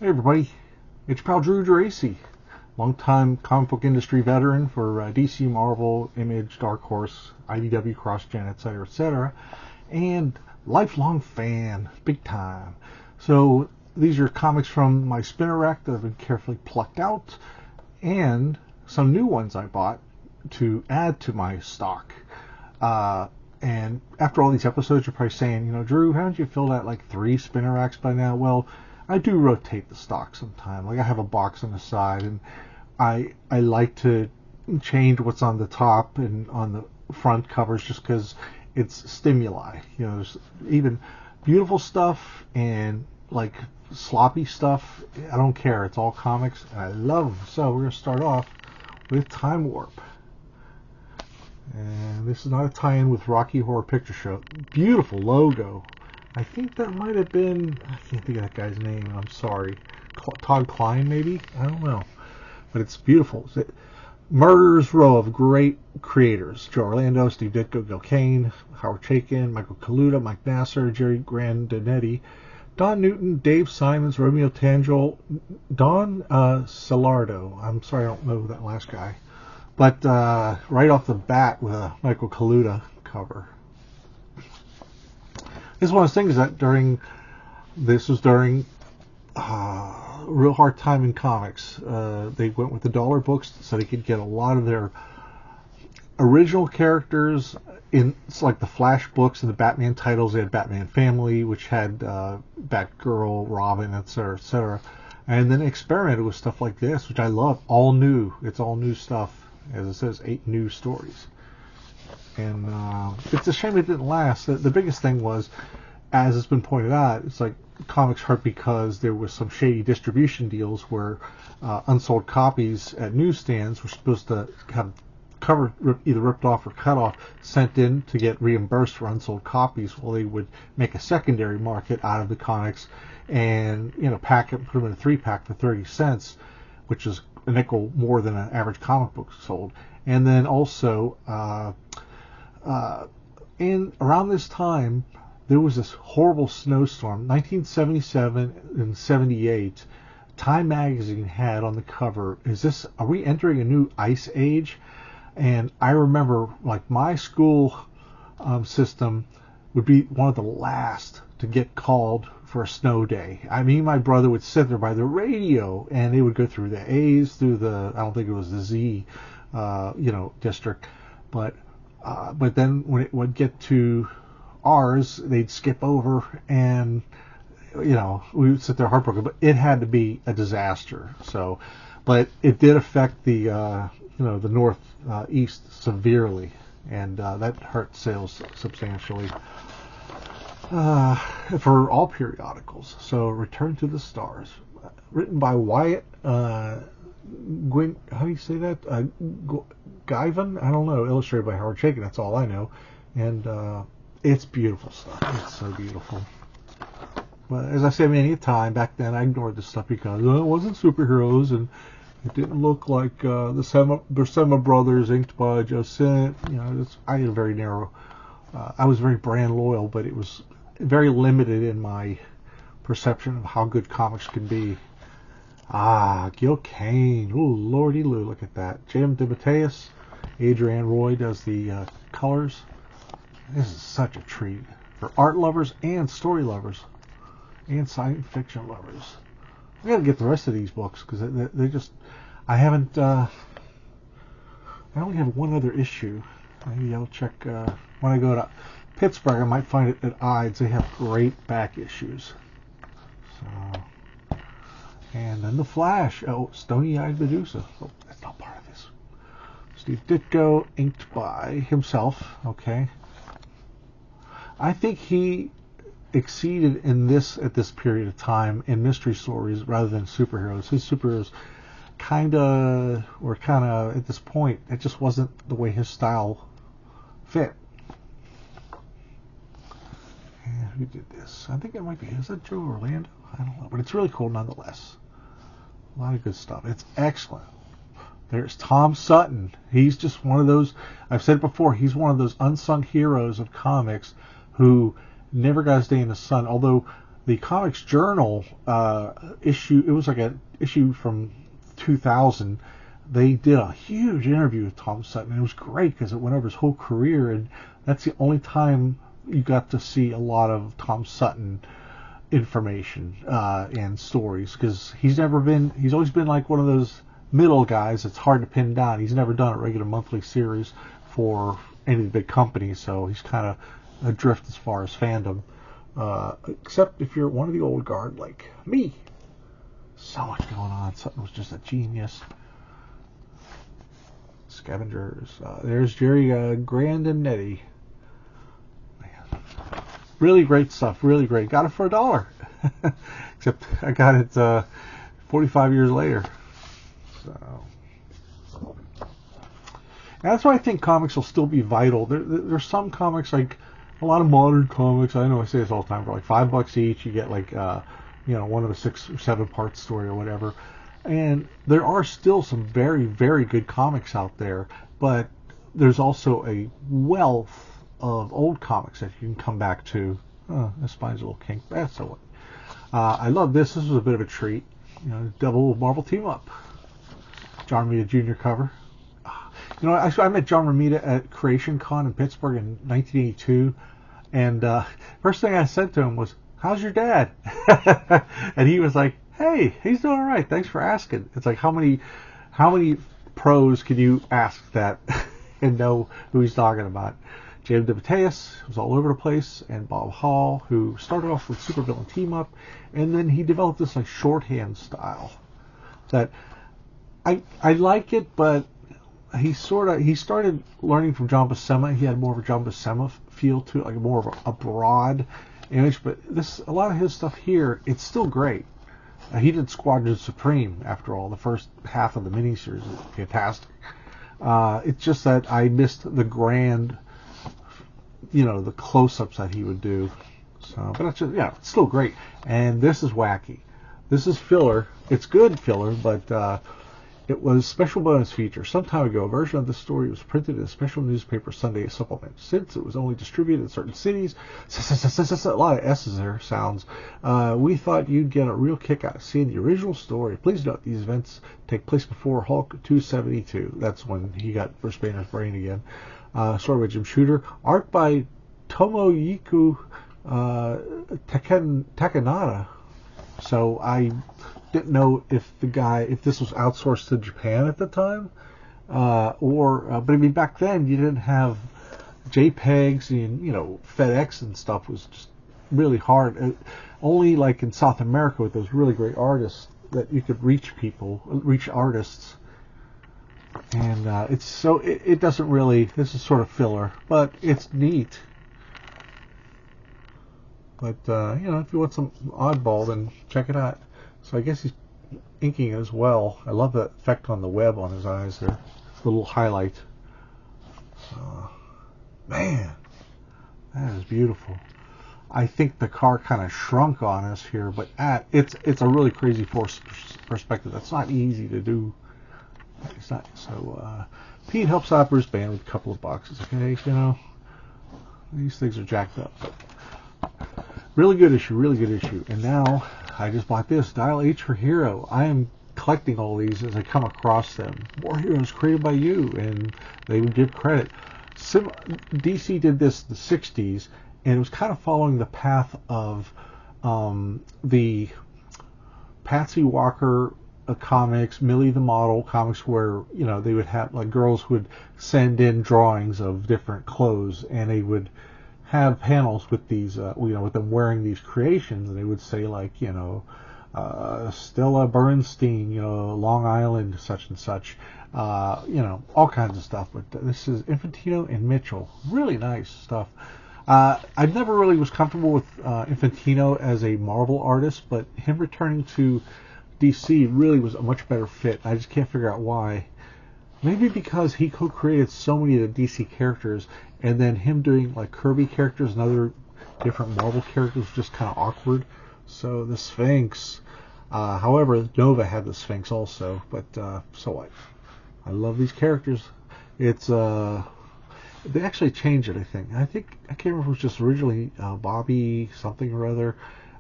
Hey everybody, it's pal Drew Geraci, longtime comic book industry veteran for DC, Marvel, Image, Dark Horse, IDW, CrossGen, etc., etc., and lifelong fan, big time. So these are comics from my spinner rack that have been carefully plucked out, and some new ones I bought to add to my stock. And after all these episodes, you're probably saying, Drew, haven't you filled out like 3 spinner racks by now? Well, I do rotate the stock sometime. Like I have a box on the side, and I like to change what's on the top and on the front covers just because it's stimuli. There's even beautiful stuff and like sloppy stuff. I don't care. It's all comics, and I love them. So we're gonna start off with Timewarp. And this is not a tie-in with Rocky Horror Picture Show. Beautiful logo. I think that might have been, I can't think of that guy's name, I'm sorry. Todd Klein, maybe? I don't know. But it's beautiful. Murderer's Row of great creators. Joe Orlando, Steve Ditko, Gil Kane, Howard Chaykin, Michael Kaluta, Mike Nasser, Jerry Grandinetti, Don Newton, Dave Simons, Romeo Tangel, Don Salardo. I'm sorry, I don't know that last guy. But right off the bat with a Michael Kaluta cover. This is one of those things that this was during a real hard time in comics. They went with the dollar books so they could get a lot of their original characters in. It's like the Flash books and the Batman titles. They had Batman Family, which had Batgirl, Robin, etc., etc. And then experimented with stuff like this, which I love. All new. It's all new stuff. As it says, 8 new stories. And it's a shame it didn't last. The biggest thing was, as it's been pointed out, it's like comics hurt because there was some shady distribution deals where unsold copies at newsstands were supposed to have cover either ripped off or cut off, sent in to get reimbursed for unsold copies. Well, they would make a secondary market out of the comics and pack it, put them in a 3-pack for 30 cents, which is a nickel more than an average comic book sold. And then also and around this time, there was this horrible snowstorm. 1977 and 78, Time magazine had on the cover, are we entering a new ice age? And I remember, like, my school system would be one of the last to get called for a snow day. I mean, my brother would sit there by the radio, and they would go through the A's, through the, I don't think it was the Z, district, but then when it would get to ours, they'd skip over, and we would sit there heartbroken. But it had to be a disaster. So, but it did affect the the northeast severely, and that hurt sales substantially for all periodicals. So, Return to the Stars, written by Wyatt Gwyn, how do you say that? Guyvan? I don't know. Illustrated by Howard Chaykin. That's all I know. And it's beautiful stuff. It's so beautiful. But as I said many a time, back then I ignored this stuff because it wasn't superheroes and it didn't look like the Buscema Brothers inked by Joe Sinnott. I had a very narrow. I was very brand loyal, but it was very limited in my perception of how good comics could be. Gil Kane. Ooh, lordy loo, look at that. Jim DeMatteis, Adrienne Roy does the colors. This is such a treat for art lovers and story lovers and science fiction lovers. I gotta get the rest of these books because they just, I haven't, I only have one other issue. Maybe I'll check, when I go to Pittsburgh, I might find it at Ides. They have great back issues. So, and then The Flash. Oh, Stony-Eyed Medusa. Oh, that's not part of this. Steve Ditko, inked by himself. Okay. I think he exceeded in this at this period of time in mystery stories rather than superheroes. His superheroes were at this point, it just wasn't the way his style fit. And who did this? I think it might be, is that Joe Orlando? I don't know, but it's really cool nonetheless. A lot of good stuff. It's excellent. There's Tom Sutton. He's just one of those, I've said it before, he's one of those unsung heroes of comics who never got his day in the sun, although the Comics Journal issue. It was like an issue from 2000. They did a huge interview with Tom Sutton, and it was great because it went over his whole career, and that's the only time you got to see a lot of Tom Sutton information and stories, because he's always been like one of those middle guys that's hard to pin down. He's never done a regular monthly series for any big company, so he's kind of adrift as far as fandom, except if you're one of the old guard like me. So much going on. Sutton was just a genius. Scavengers. There's Jerry Grandinetti. Man. Really great stuff. Really great. Got it for $1. Except I got it 45 years later. So and that's why I think comics will still be vital. There's some comics, like a lot of modern comics. I know I say this all the time. For like $5 each, you get like one of the 6 or 7 part story or whatever. And there are still some very, very good comics out there, but there's also a wealth of old comics that you can come back to. Oh, this spine's a little kink. That's so what. I love this. This was a bit of a treat. Double Marvel team up. John Romita Jr. cover. I met John Romita at Creation Con in Pittsburgh in 1982, and first thing I said to him was, "How's your dad?" And he was like, "Hey, he's doing all right. Thanks for asking." It's like, how many pros can you ask that and know who he's talking about? James DeMatteis was all over the place, and Bob Hall, who started off with Supervillain Team Up, and then he developed this like shorthand style that I like it, but he started learning from John Buscema. He had more of a John Buscema feel to it, like more of a broad image. But a lot of his stuff here, it's still great. He did Squadron Supreme, after all. The first half of the miniseries is fantastic. It's just that I missed the grand, the close-ups that he would do. So, but it's just, it's still great. And this is wacky. This is filler. It's good filler, but it was special bonus feature. Some time ago, a version of this story was printed in a special newspaper Sunday supplement. Since it was only distributed in certain cities, a lot of S's there, sounds, we thought you'd get a real kick out of seeing the original story. Please note these events take place before Hulk 272. That's when he got Bruce Banner's brain again. Story by Jim Shooter. Art by Tomoyuki Takanada. So I didn't know if this was outsourced to Japan at the time, but I mean, back then you didn't have JPEGs, and FedEx and stuff was just really hard. Only like in South America with those really great artists that you could reach artists, and it doesn't really. This is sort of filler, but it's neat. But if you want some oddball, then check it out. So I guess he's inking as well. I love the effect on the web on his eyes there. The little highlight. Man, that is beautiful. I think the car kind of shrunk on us here, but it's a really crazy force perspective. That's not easy to do. It's not. So Pete helps out Bruce Banner with a couple of boxes. Okay, these things are jacked up. But really good issue. And now I just bought this, Dial H for Hero. I am collecting all these as I come across them. More heroes created by you, and they would give credit. DC did this in the 60s, and it was kind of following the path of the Patsy Walker comics, Millie the Model comics, where they would have like girls would send in drawings of different clothes, and they would have panels with these, with them wearing these creations, and they would say like, Stella Bernstein, Long Island, such and such, all kinds of stuff. But this is Infantino and Mitchell, really nice stuff. I never really was comfortable with Infantino as a Marvel artist, but him returning to DC really was a much better fit. I just can't figure out why. Maybe because he co-created so many of the DC characters, and then him doing like Kirby characters and other different Marvel characters was just kind of awkward. So the Sphinx, however, Nova had the Sphinx also, but so what? I love these characters. It's they actually changed it. I think I can't remember if it was just originally Bobby something or other,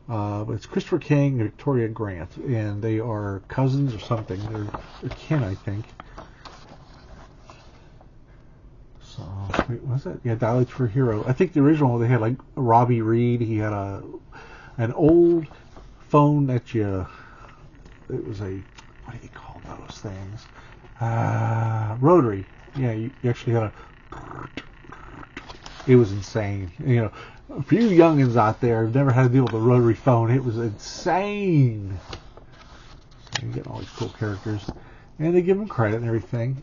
But it's Christopher King and Victoria Grant, and they are cousins or something. They're kin, I think. So, wait, what's that? Yeah, Dialects for a Hero. I think the original, they had like Robbie Reed. He had an old phone that it was a, what do you call those things? Rotary. Yeah, you actually had it was insane. You know, for you youngins out there who've never had to deal with a rotary phone, it was insane. So you're getting all these cool characters. And they give them credit and everything.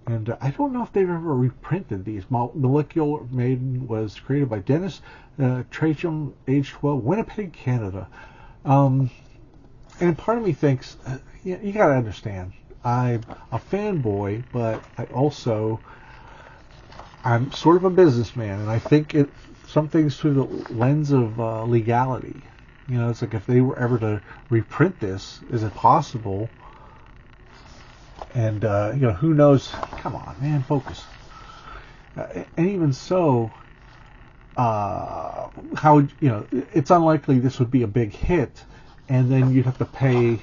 And I don't know if they've ever reprinted these. Molecular Maiden was created by Dennis Tracham, age 12, Winnipeg, Canada. And part of me thinks, you got to understand, I'm a fanboy, but I'm sort of a businessman, and I think some things through the lens of legality. You know, it's like if they were ever to reprint this, is it possible? And, who knows? Come on, man, focus. And even so, it's unlikely this would be a big hit, and then you'd have to pay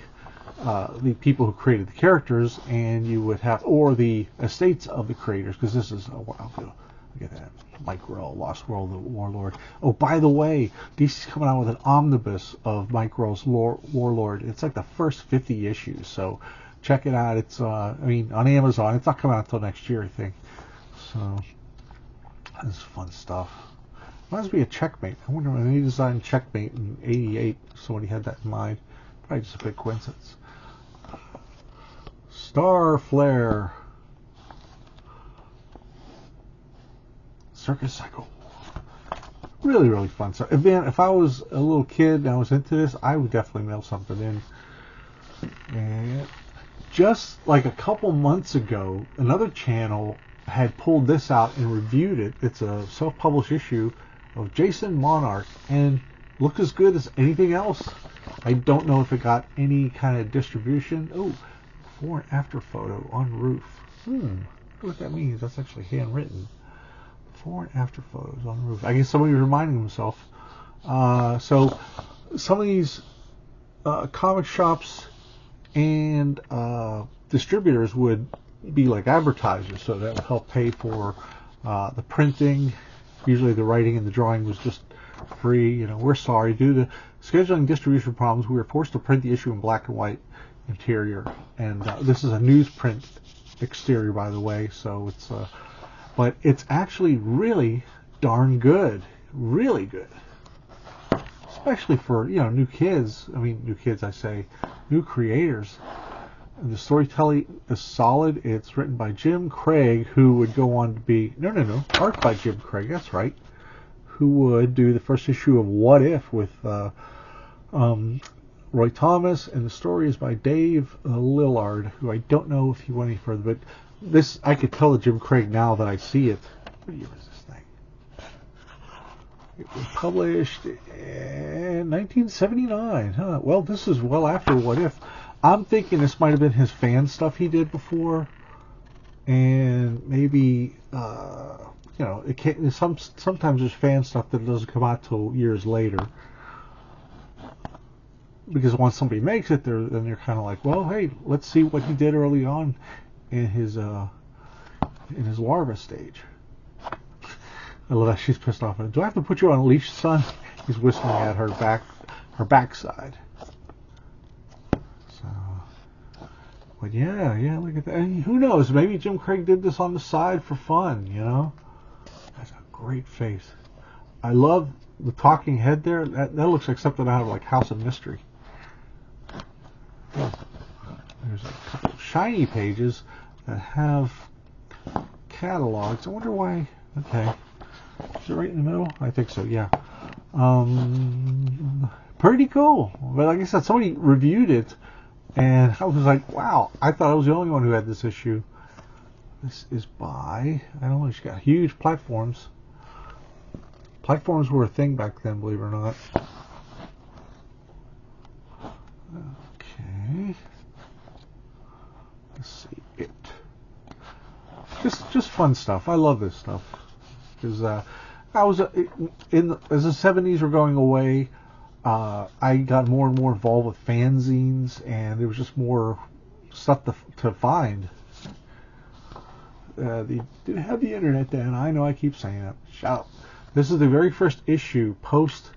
the people who created the characters, and you would have, or the estates of the creators, because this is, look at that, Mike Rowe, Lost World, the Warlord. Oh, by the way, DC's coming out with an omnibus of Mike Rowe's Warlord. It's like the first 50 issues, so check it out. It's, on Amazon. It's not coming out until next year, I think. So, this is fun stuff. Reminds me of Checkmate. I wonder when they designed Checkmate in '88, somebody had that in mind. Probably just a big coincidence. Star Flare. Circus Cycle. Really, really fun stuff. If I was a little kid and I was into this, I would definitely mail something in. And just like a couple months ago, another channel had pulled this out and reviewed it. It's a self-published issue of Jason Monarch, and looked as good as anything else. I don't know if it got any kind of distribution. Oh, before and after photo on roof. I wonder what that means. That's actually handwritten. Before and after photos on roof. I guess somebody was reminding himself. So some of these comic shops and distributors would be like advertisers, so that would help pay for the printing. Usually the writing and the drawing was just free. You know, we're sorry, due to scheduling distribution problems, we were forced to print the issue in black and white interior. And this is a newsprint exterior, by the way, so it's but it's actually really darn good. Really good. Especially for, new kids. New creators. And the storytelling is solid. It's written by Jim Craig, who would go on to be... No. Art by Jim Craig, that's right. Who would do the first issue of What If with Roy Thomas. And the story is by Dave Lillard, who I don't know if he went any further. But this, I could tell that Jim Craig now that I see it. What year is this thing? It was published in 1979. Huh? Well, this is well after What If. I'm thinking this might have been his fan stuff he did before, and maybe it can't. Sometimes there's fan stuff that doesn't come out till years later, because once somebody makes it, then they're kind of like, well, hey, let's see what he did early on in his larva stage. I love that she's pissed off. Do I have to put you on a leash, son? He's whistling at her backside. But yeah, look at that. And who knows? Maybe Jim Craig did this on the side for fun, That's a great face. I love the talking head there. That looks like something out of like House of Mystery. There's a couple of shiny pages that have catalogs. I wonder why. Okay. Is it right in the middle? I think so, yeah. Pretty cool. But like I said, somebody reviewed it, and I was like, wow, I thought I was the only one who had this issue. This is by, I don't know, she's got huge platforms. Platforms were a thing back then, believe it or not. Okay. Let's see it. Just fun stuff. I love this stuff. Because I was, as the 70s were going away, I got more and more involved with fanzines, and there was just more stuff to find. They didn't have the internet then. I know I keep saying it. Shout. This is the very first issue post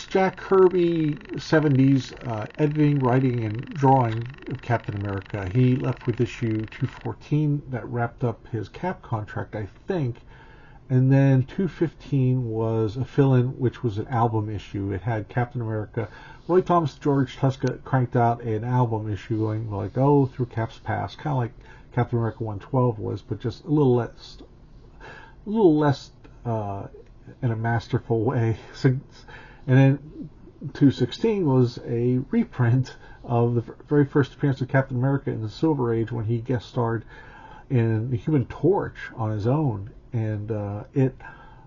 Jack Kirby 70s editing, writing, and drawing of Captain America. He left with issue 214 that wrapped up his Cap contract, I think. And then 215 was a fill-in, which was an album issue. It had Captain America. Roy Thomas, George Tuska cranked out an album issue going like, oh, through Cap's past, kind of like Captain America 112 was, but just a little less in a masterful way. And then 216 was a reprint of the very first appearance of Captain America in the Silver Age when he guest starred in The Human Torch on his own. And it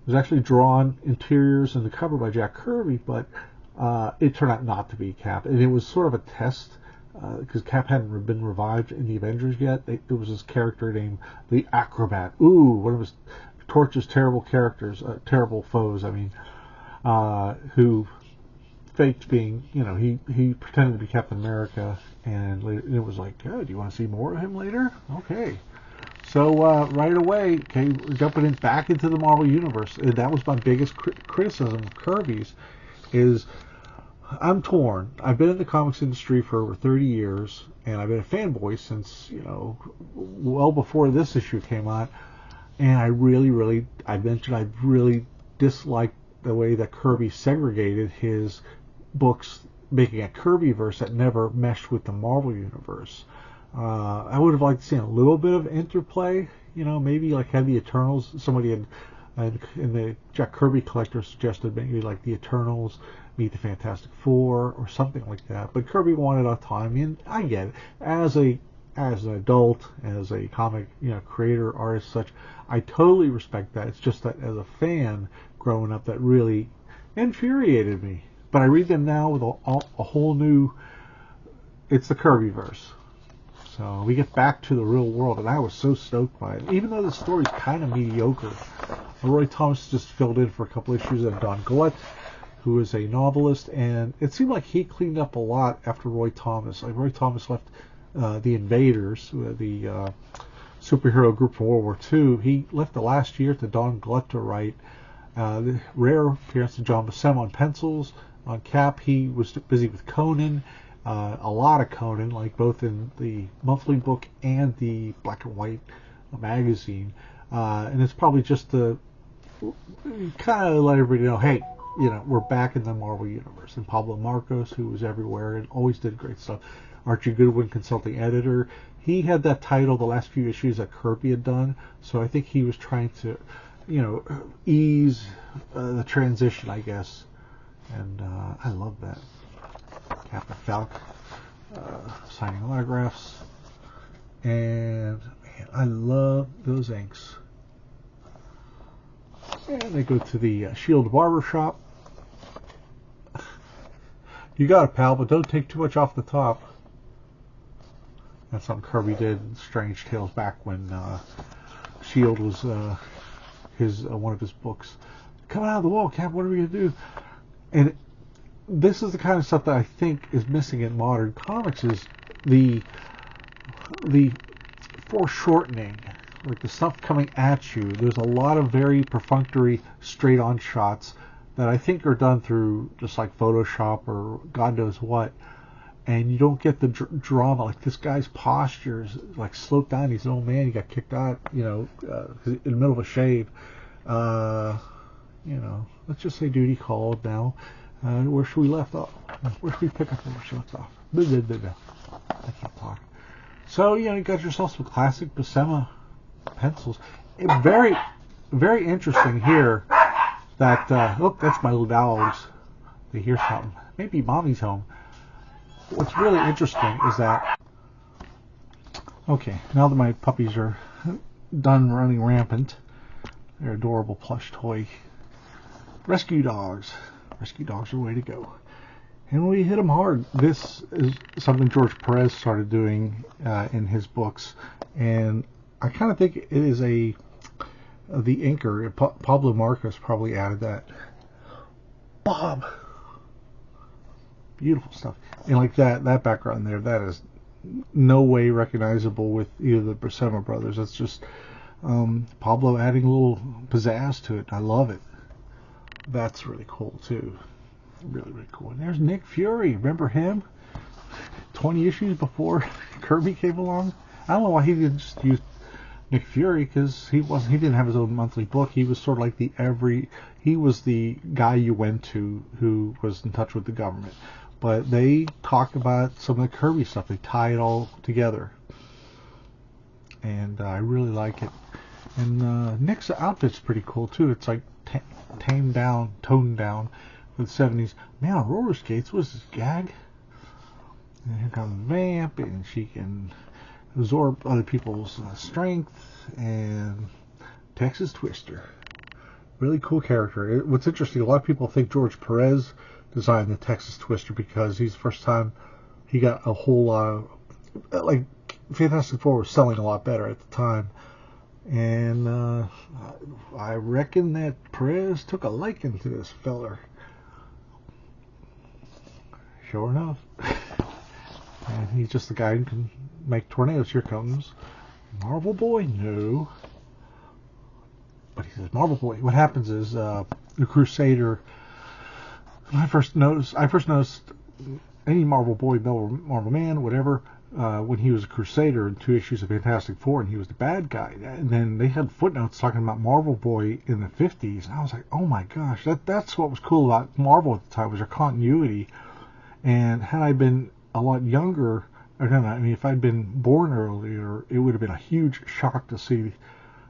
was actually drawn interiors and the cover by Jack Kirby, but it turned out not to be Cap. And it was sort of a test because Cap hadn't been revived in the Avengers yet. There was this character named the Acrobat. Ooh, one of his Torch's terrible characters, terrible foes, I mean, who faked being, he pretended to be Captain America, and it was like, oh, do you want to see more of him later? Okay. So right away, okay, we're jumping back into the Marvel Universe. And that was my biggest criticism of Kirby's, is I'm torn. I've been in the comics industry for over 30 years, and I've been a fanboy since, well before this issue came out. And I really disliked the way that Kirby segregated his books, making a Kirbyverse that never meshed with the Marvel Universe. I would have liked to see a little bit of interplay, maybe like have the Eternals. Somebody in the Jack Kirby collector suggested maybe like the Eternals meet the Fantastic Four or something like that. But Kirby wanted autonomy, and I get it. As an adult, as a comic creator, artist, such, I totally respect that. It's just that as a fan growing up, that really infuriated me. But I read them now with a whole new. It's the Kirbyverse. So we get back to the real world, and I was so stoked by it. Even though the story's kind of mediocre, Roy Thomas just filled in for a couple issues, and Don Glut, who is a novelist, and it seemed like he cleaned up a lot after Roy Thomas. Like Roy Thomas left the Invaders, the superhero group from World War II. He left the last year to Don Glut to write. The rare appearance of John Buscema on pencils. On Cap, he was busy with Conan. A lot of Conan, like both in the monthly book and the black and white magazine. And it's probably just to kind of let everybody know, hey, we're back in the Marvel Universe. And Pablo Marcos, who was everywhere and always did great stuff. Archie Goodwin, consulting editor. He had that title the last few issues that Kirby had done. So I think he was trying to, ease the transition, I guess. And I love that. Captain Falk signing autographs, and man, I love those inks. And they go to the Shield Barber Shop. You got it, pal, but don't take too much off the top. That's something Kirby did in Strange Tales back when Shield was one of his books. Coming out of the wall, Cap. What are we gonna do? And this is the kind of stuff that I think is missing in modern comics, is the foreshortening, like the stuff coming at you. There's a lot of very perfunctory straight-on shots that I think are done through just like Photoshop or God knows what, and you don't get the drama. Like this guy's posture is like sloped down. He's an old man. He got kicked out, in the middle of a shave. Let's just say duty called now. Where should we left off? Where should we pick up where she left off? I can't talk. So, you got yourself some classic Buscema pencils. Very, very interesting here that, that's my little dogs. They hear something. Maybe mommy's home. What's really interesting is that, okay, now that my puppies are done running rampant, they're adorable plush toy rescue dogs. Rescue dogs are the way to go. And we hit them hard. This is something George Perez started doing in his books. And I kind of think it is the inker. Pablo Marcos probably added that. Bob. Beautiful stuff. And like that background there, that is no way recognizable with either the Buscema brothers. That's just Pablo adding a little pizzazz to it. I love it. That's really cool too. Really, really cool. And there's Nick Fury. Remember him? 20 issues before Kirby came along. I don't know why he didn't just use Nick Fury, because he didn't have his own monthly book. He was sort of like he was the guy you went to who was in touch with the government. But they talk about some of the Kirby stuff. They tie it all together. And I really like it. And Nick's outfit's pretty cool too. It's like toned down for the 70s. Man on roller skates was his gag. And here comes Vamp, and she can absorb other people's strength. And Texas Twister. Really cool character. What's interesting, a lot of people think George Perez designed the Texas Twister because he's the first time he got a whole lot of, like, Fantastic Four was selling a lot better at the time. And I reckon that Perez took a liking to this feller. Sure enough. And he's just the guy who can make tornadoes. Here comes Marvel Boy. No. But he says, Marvel Boy. What happens is the Crusader. I first noticed any Marvel Boy, Marvel Man, whatever, when he was a Crusader in 2 issues of Fantastic Four, and he was the bad guy. And then they had footnotes talking about Marvel Boy in the 50s, and I was like, oh my gosh, that's what was cool about Marvel at the time, was their continuity. And had I been a lot younger, if I'd been born earlier, it would have been a huge shock to see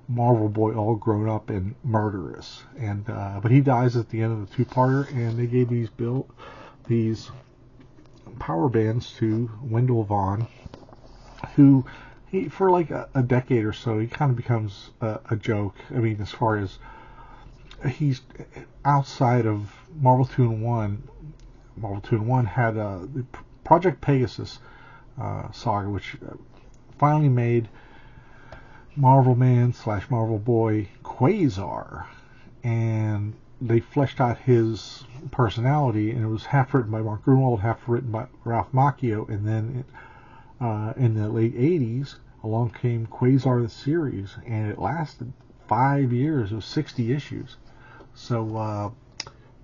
Marvel Boy all grown up and murderous. And but he dies at the end of the 2-parter, and they gave these power bands to Wendell Vaughn, who for like a decade or so, he kind of becomes a joke. I mean, as far as he's outside of Marvel 2-in-1. Marvel 2-in-1 had the Project Pegasus saga, which finally made Marvel Man / Marvel Boy Quasar, and they fleshed out his personality, and it was half written by Mark Gruenwald, half written by Ralph Macchio, and then in the late 80s along came Quasar the series, and it lasted 5 years. It was 60 issues. So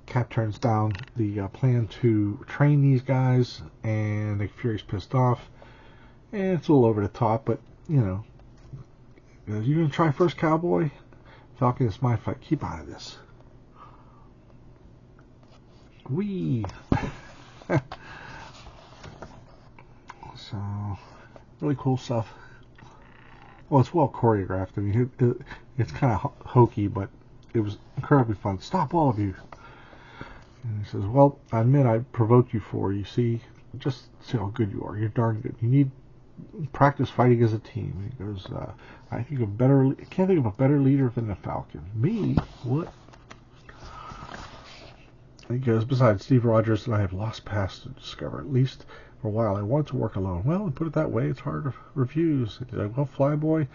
Cap turns down the plan to train these guys, and Nick Fury's pissed off, and it's a little over the top, but you gonna try first, cowboy? Falcon, it's my fight. Keep out of this. Wee. So, really cool stuff. Well, it's well choreographed. I mean, it's kind of hokey, but it was incredibly fun. Stop, all of you. And he says, well, I admit I provoked you for, you see, just see how good you are. You're darn good. You need practice fighting as a team. He goes, I can't think of a better leader than the Falcon. Me? What? He goes, besides, Steve Rogers and I have lost paths to discover. At least for a while, I wanted to work alone. Well, put it that way, it's hard to refuse. He's like, well, Flyboy,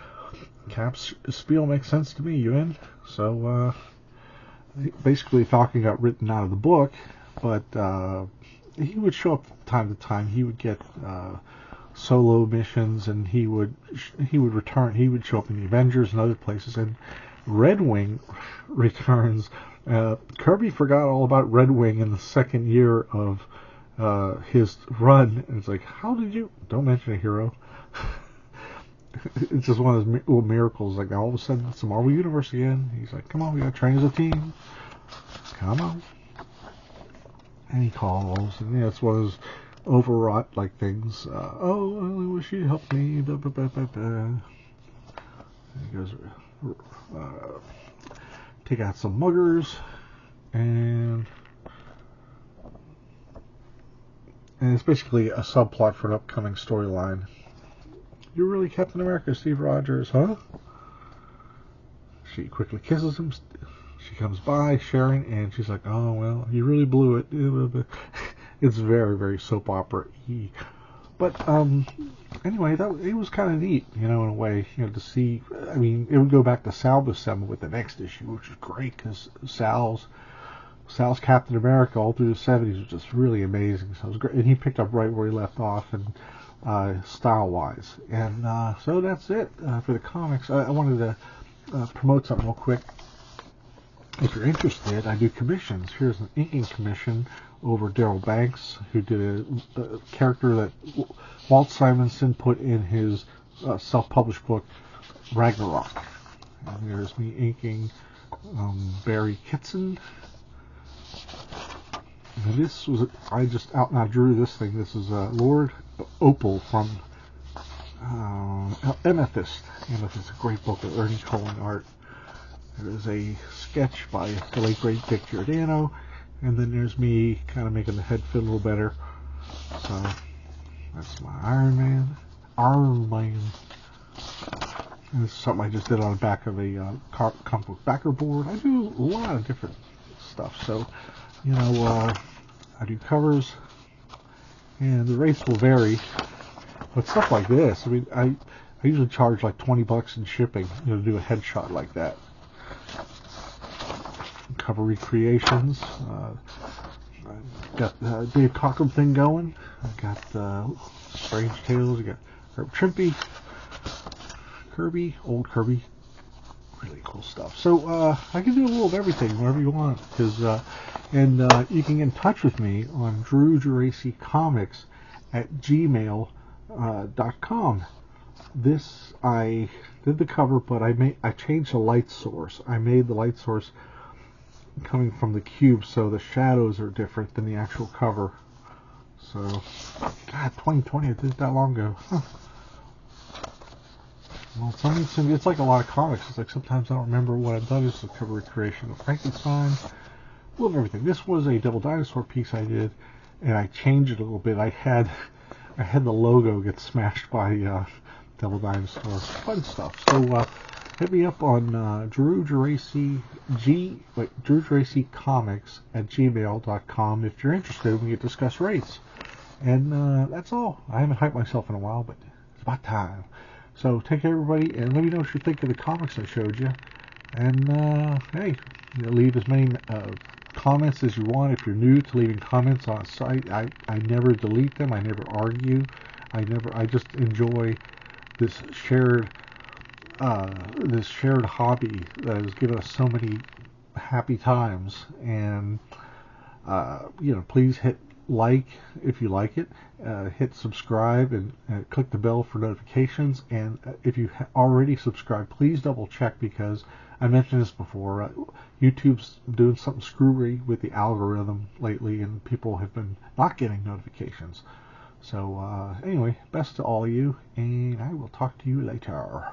Cap's spiel makes sense to me. You in? So, basically, Falcon got written out of the book, but he would show up from time to time. He would get solo missions, and he would return. He would show up in the Avengers and other places. And Red Wing returns. Kirby forgot all about Red Wing in the second year of his run, and it's like, how did you? Don't mention a hero. It's just one of those little miracles. Like, all of a sudden, it's the Marvel Universe again. He's like, come on, we got to train as a team. Come on. And he calls, and it's one of those overwrought like things. Oh, I only wish you'd help me. Blah, blah, blah, blah, blah. And he goes, take out some muggers, and it's basically a subplot for an upcoming storyline. You're really Captain America, Steve Rogers, huh? She quickly kisses him. She comes by, Sharon, and she's like, oh, well, you really blew it. It's very, very soap opera-y. But, anyway, it was kind of neat, in a way, to see. I mean, it would go back to Sal Buscema with the next issue, which is great, because Sal's Sal's Captain America all through the 70s was just really amazing. So it was great, and he picked up right where he left off, and style-wise. And so that's it for the comics. I wanted to promote something real quick. If you're interested, I do commissions. Here's an inking commission over Daryl Banks, who did a character that Walt Simonson put in his self-published book, Ragnarok. And there's me inking Barry Kitson. And this was, I just out and I drew this thing. This is Lord Opal from Amethyst. Amethyst is a great book of Ernie Cohen art. There's a sketch by the late great Dick Giordano, and then there's me kind of making the head fit a little better. So that's my Iron Man. And this is something I just did on the back of a comic book backer board. I do a lot of different stuff. So, you know, I do covers, and the rates will vary. But stuff like this, I mean, I usually charge like $20 in shipping, you know, to do a headshot like that. Cover recreations. Got the Dave Cockrum thing going. I got Strange Tales. I got Herb Trimpe, Kirby, old Kirby. Really cool stuff. So I can do a little of everything, whatever you want. Because and you can get in touch with me on DrewGeraciComics at gmail.com. This, I did the cover, but I changed the light source. I made the light source coming from the cube, so the shadows are different than the actual cover. So, God, 2020, I did it that long ago. Huh. Well, it's like a lot of comics. It's like sometimes I don't remember what I've done. This is a cover recreation of Frankenstein. A little of everything. This was a Devil Dinosaur piece I did, and I changed it a little bit. I had the logo get smashed by Devil Dinosaur. Fun stuff. So hit me up on DrewGeraciComics at gmail.com if you're interested. We can discuss rates. And that's all. I haven't hyped myself in a while, but it's about time. So take care, everybody, and let me know what you think of the comics I showed you. And hey, you know, leave as many comments as you want. If you're new to leaving comments on a site, I never delete them. I never argue. I just enjoy this shared hobby that has given us so many happy times. And you know, please hit like if you like it, hit subscribe, and click the bell for notifications. And if you already subscribed, please double check, because I mentioned this before, YouTube's doing something screwy with the algorithm lately, and people have been not getting notifications. So anyway, best to all of you, and I will talk to you later.